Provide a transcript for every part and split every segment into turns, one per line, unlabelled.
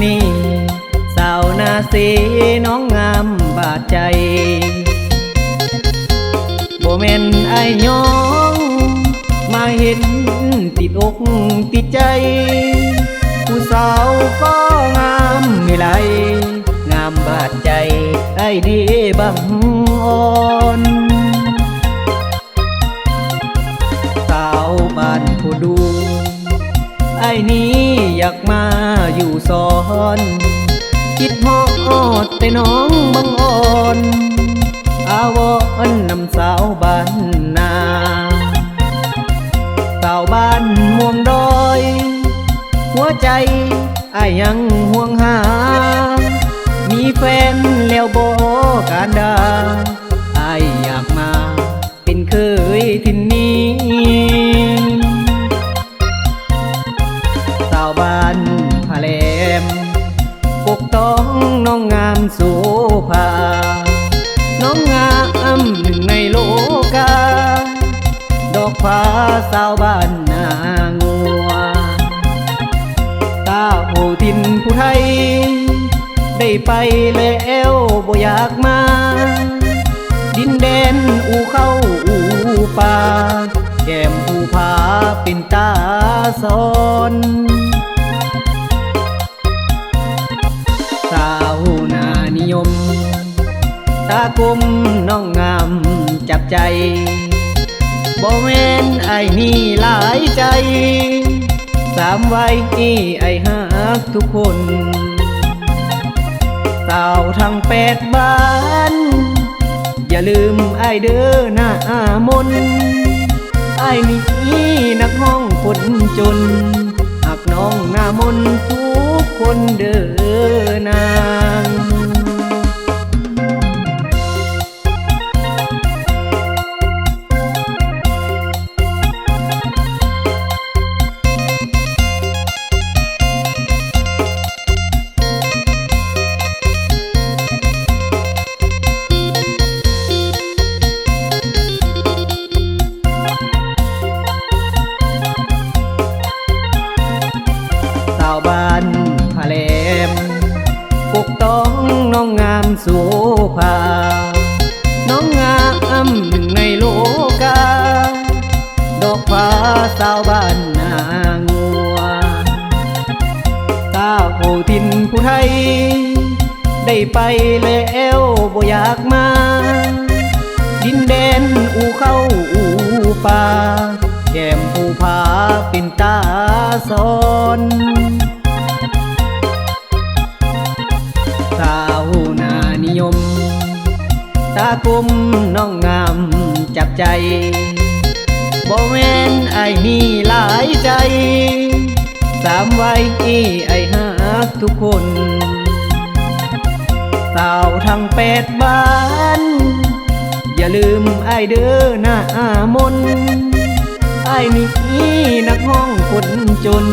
น่ห์สาวนาเสน้องงามบาดใจบ่แม่นไอ้น้องมาเห็นติดอกติดใจผู้สาวก็งามไม่ไหลงามบาดใจไอ้เด้บังอ่อนสาวบ้านผู้ดูไอ้นี้อยากมาอยู่สอนคิดฮอดแต่น้องบังอ่อนอาวรนำสาวบ้านนาสาวบ้านม่วงดอยหัวใจอ้ายยังห่วงหามีแฟนแล้วบ่การดาอ้ายอยากมาเป็นเคยที่นี้สาวบ้านพะแลมปกต้องน้องงามโสภาน้องงามหนึ่งในโลกาดอกฟ้าสาวบ้านนางัวตาโหทินผู้ไทยได้ไปแล้วบ่อยากมาดินแดนอูเข้าอูป่าแก้มภูผาเป็นตาสอนสาวนานิยมตากลมน้องงามจับใจบ่แม่นไอ้นี่หลายใจสามไว้ไอ้ฮักทุกคนสาวทั้ง8บ้านอย่าลืมไอ้เด้อหน้ามนไอ้นี่นักห้องคนจนหักน้องหน้ามนทุกคนเด้อนางบ้านพะแลมปกต้องน้องงามโสภาน้องงามหนึ่งในโลกาดอกฟ้าสาวบ้านนางัวตาโหทินผู้ไทยได้ไปแล้วบ่อยากมาดินแดนอูเข้าอูป่าแก้มภูผาเป็นตาสอนสาวนานิยมตากลมน้องงามจับใจบ่แม่นไอ้นี่หลายใจสามไว้ไอ้ฮักทุกคนสาวทั้ง8บ้านอย่าลืมไอ้เด้อหน้ามนไอ้นี่นักห้องคนจน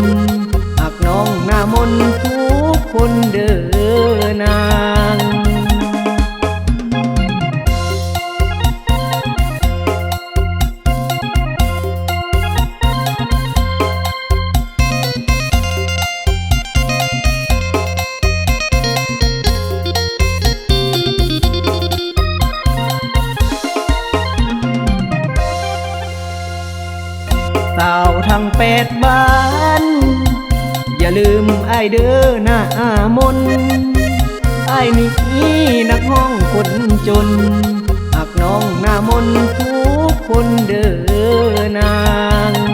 หักน้องหน้ามนทุกคนเด้อนางสาวทั้ง8บ้านอย่าลืมไอ้เด้อหน้ามนไอ้นี่นักห้องคนจนหักน้องหน้ามนทุกคนเด้อนาง